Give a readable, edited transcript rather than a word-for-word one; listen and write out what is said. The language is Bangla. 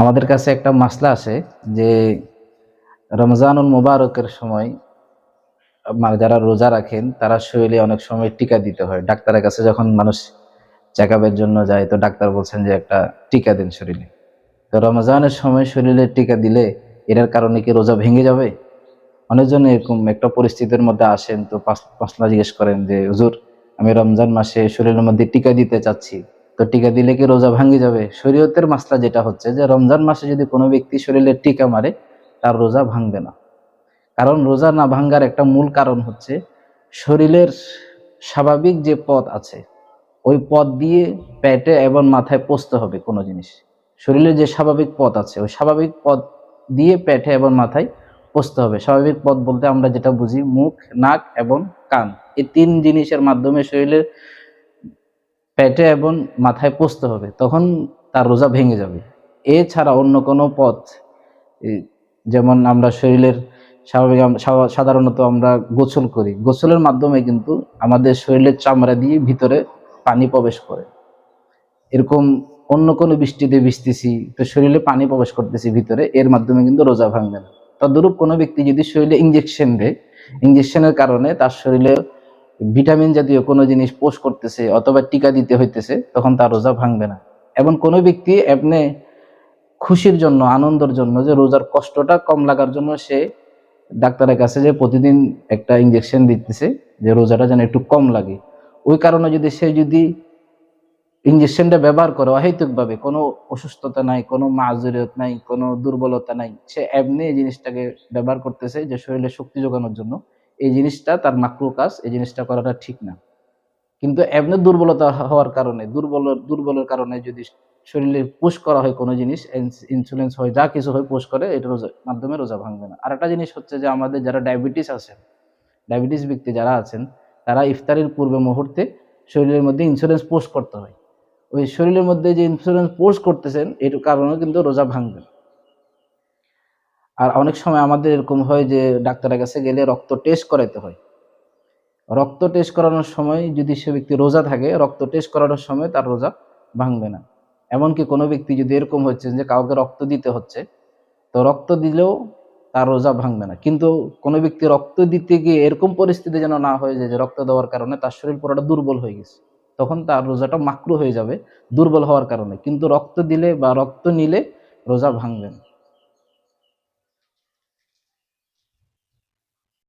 আমাদের কাছে একটা মাসলা আছে যে রমজানুল মুবারকের সময় যারা রোজা রাখেন তারা শরীরে অনেক সময় টিকা দিতে হয়। ডাক্তারের কাছে যখন মানুষ চেক আপের জন্য যায়, তো ডাক্তার বলছেন যে একটা টিকা দিন শরীরে। তো রমজানের সময় শরীরে টিকা দিলে এটার কারণে কি রোজা ভেঙে যাবে? অনেকজন এরকম একটা পরিস্থিতির মধ্যে আসেন, তো মাসলা জিজ্ঞেস করেন যে হুজুর, আমি রমজান মাসে শরীরের মধ্যে টিকা দিতে চাচ্ছি, তো টিকা দিলে কি রোজা ভাঙে যাবে? শরীয়তের মাসলা যেটা হচ্ছে যে রমজান মাসে যদি কোনো ব্যক্তি শরীরে টিকা মারে, তার রোজা ভাঙবে না। কারণ রোজা না ভাঙ্গার একটা মূল কারণ হচ্ছে শরীরের স্বাভাবিক যে পথ আছে ওই পথ দিয়ে পেটে এবং মাথায় পচতে হবে কোনো জিনিস। শরীরের যে স্বাভাবিক পথ আছে ওই স্বাভাবিক পথ দিয়ে পেটে এবং মাথায় পচতে হবে। স্বাভাবিক পথ বলতে আমরা যেটা বুঝি মুখ, নাক এবং কান, এই তিন জিনিসের মাধ্যমে শরীরের পেটে এবং মাথায় পচতে হবে, তখন তার রোজা ভেঙে যাবে। এছাড়া অন্য কোনো পথ, যেমন আমরা শরীরের স্বাভাবিক সাধারণত আমরা গোসল করি, গোসলের মাধ্যমে কিন্তু আমাদের শরীরের চামড়া দিয়ে ভিতরে পানি প্রবেশ করে। এরকম অন্য কোনো বৃষ্টিতে ভিজতেছি, তো শরীরে পানি প্রবেশ করতেছি ভিতরে, এর মাধ্যমে কিন্তু রোজা ভাঙবে না। তদ্রূপ কোনো ব্যক্তি যদি শরীরে ইঞ্জেকশন দেয়, ইঞ্জেকশনের কারণে তার শরীরে ভিটামিন জাতীয় কোনো জিনিস পোষ করতেছে অথবা টিকা দিতে হইতেছে, তখন তার রোজা ভাঙবে না। এবং কোনো ব্যক্তি এমনি খুশির জন্য, আনন্দের জন্য, যে রোজার কষ্টটা কম লাগার জন্য সে ডাক্তারের কাছে যে প্রতিদিন একটা ইঞ্জেকশন দিতেছে যে রোজাটা যেন একটু কম লাগে, ওই কারণে যদি ইঞ্জেকশনটা ব্যবহার করে অহেতুকভাবে, কোনো অসুস্থতা নাই, কোনো মাযুরিয়ত নাই, কোনো দুর্বলতা নাই, সে এমনি এই জিনিসটাকে ব্যবহার করতেছে যে শরীরে শক্তি যোগানোর জন্য, এই জিনিসটা তার মাকরুহ কাজ, এই জিনিসটা করাটা ঠিক না। কিন্তু এমনি দুর্বলতা হওয়ার কারণে, দুর্বলের কারণে যদি শরীরে পুশ করা হয় কোনো জিনিস, ইনসুলিন হয়, যা কিছু হয় পুশ করে, এটা রোজার মাধ্যমে রোজা ভাঙবে না। আর একটা জিনিস হচ্ছে যে আমাদের যারা ডায়াবেটিস ব্যক্তি যারা আছেন, তারা ইফতারির পূর্বে মুহূর্তে শরীরের মধ্যে ইন্স্যুরেন্স পোস্ট করতে হয়। ওই শরীরের মধ্যে যে ইন্স্যুরেন্স পোস্ট করতেছেন, এর কারণে কিন্তু রোজা ভাঙবে। আর অনেক সময় আমাদের এরকম হয় যে ডাক্তারের কাছে গেলে রক্ত টেস্ট করাইতে হয়। রক্ত টেস্ট করানোর সময় যদি সে ব্যক্তি রোজা থাকে, রক্ত টেস্ট করানোর সময় তার রোজা ভাঙবে না। এমনকি কোনো ব্যক্তি যদি এরকম হচ্ছে যে কাউকে রক্ত দিতে হচ্ছে, তো রক্ত দিলেও তার রোজা ভাঙবে না। কিন্তু কোনো ব্যক্তি রক্ত দিতে গিয়ে এরকম পরিস্থিতি যেন না হয়ে যায় যে রক্ত দেওয়ার কারণে তার শরীর পুরোটা দুর্বল হয়ে গেছে, তখন তার রোজাটা মাকরুহ হয়ে যাবে দুর্বল হওয়ার কারণে। কিন্তু রক্ত দিলে বা রক্ত নিলে রোজা ভাঙবে না।